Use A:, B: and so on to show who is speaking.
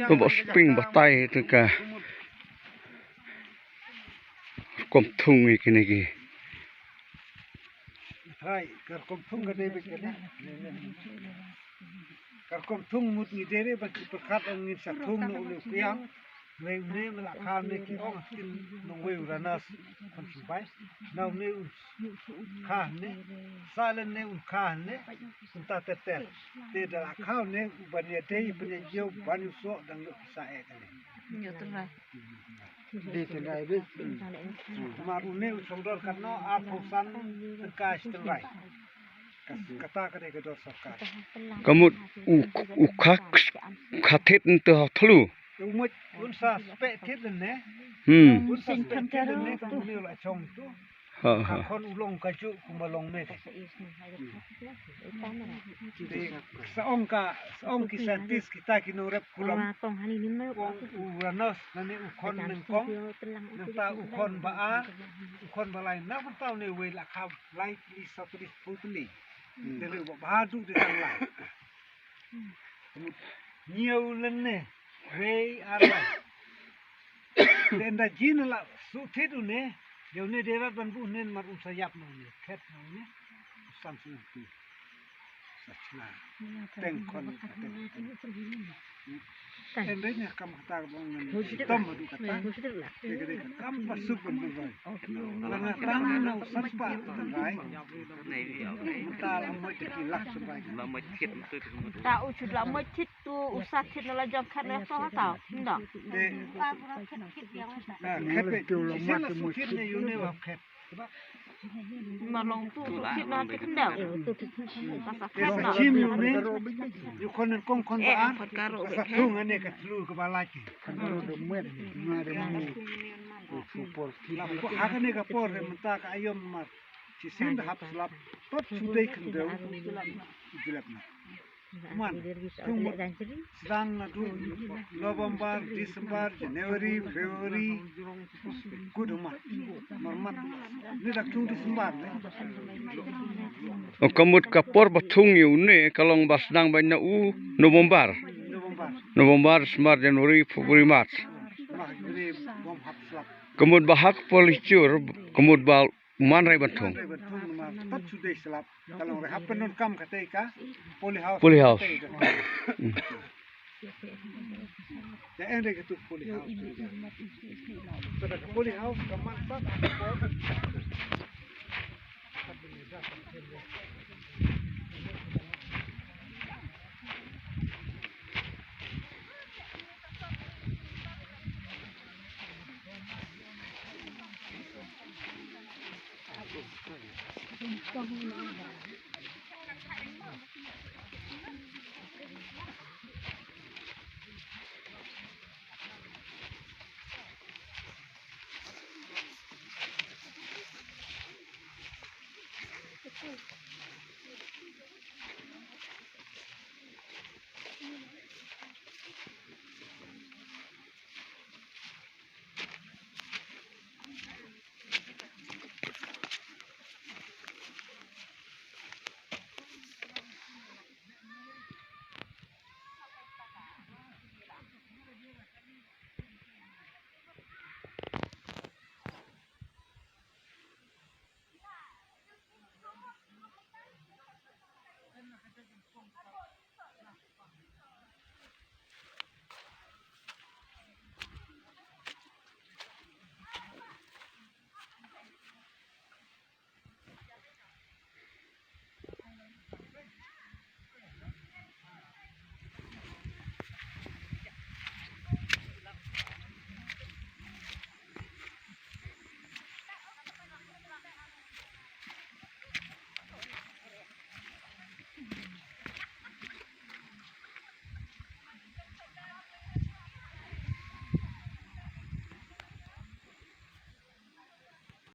A: ตัวบอสปริงบอสไตถึงกะกลมทุ่งอีกนี่กี่
B: ใช่กระกมทุ่งก็ได้ไปกันนะกระกมทุ่งมุดนี่เด้ไปประคัดอันนี้สักทุ่งนู่นนี่เพียงเมื่อนี้มันราคาเนี่ยกี่อ้อกินน้องเวลระนาสคนสบายน้องเนี่ยข้าเนี่ยซาเลนเนี่ยข้าเนี่ยคุณตาเตะเตะเดี๋ยวราคาเนี่ยบันเนี่ยเดี๋ยวเป็นเยี่ยวบันยุโสดังลูกสายกันเนี่ยดีจังไงดิมาดูเนี่ยสมรสกันเนาะอาภูสันตึกกาสตึงไรกตากันเองก็โดนสักการ
A: กมุดอุคัดเทศตัวทะลุ
B: มุดอุนซาสเปะทิศเลยเนี่ยอุนซาสเปะทิศเลยเนี่ยก็มีหลายช่องตัวคนอุลงกระจุกุมาลงเนี่ยสองกะสองกิสันติสกิตากินรับกุลมอุรานอสนั่นนี่อุคนหนึ่งกองนั่นตาอุคนบ้าอุคนบ้าไรนับมันเต้าเนี่ยเวลาขับไล่ลิสัตริฟุตลีเดี๋ยวบอกบ้าดูดิทั้งหลายเนียวเล่นเนี่ยเวอะไรเดินได้จีนละสุดที่ดูเนี่ยเดี๋ยวนี้เดี๋ยวบรรพุเนี่ยมาอุสยับมันเนี่ยแค่นั้นเนี่ยสัมสุตีสัจนาแต่งคนแต่งเรื่องเนี่ยคำตาบางเงินต้มมาดูกันตั้งเด็กๆคำปัสสุกันดูไปแล้วนะตั้งเราสัจปะตั้งไรตาเราไม่จะกินลักสบายเราไม่คิด
C: ตาอุชุดเราไม่คิดตัวอุตส่าห์คิดเราจำคัดแล้วต่อต่อนี่ดอกคิดยังไง
B: แค่ไปดูลงมาจะมุดคิดในอยู่ในแบบแค่
C: มาลงตู้คิดนอนจะขึ้นเดาตู้
B: ชิมอยู่นี่อยู่คนนึงกงคนบ้านสักทุ่งอันนี้ก็ลูกก็บาลาจิขันโดนเมื่อมาเดี๋ยวมีฟูปอลที่เราหากันนี่ก็ปอลเลยมันตากอายุมาชิซินดับสลับปั๊บสุดได้ขึ้นเดียวจุลับนะมันทุ่งsedang nadu November, December, January, February, good month, normal. Ni dahทุ่งDecember ni.
A: Kamut kapor batung you ne kalong basdang banyak November, December, January, February, March. Kamut bahak policur, kamut bal manrai batung.
B: Pat sudah selap. Kalau rehab penun kam ketika
A: Polyhouse.
B: Ya ende itu polyhouse. Pada polyhouse kaman tak apa.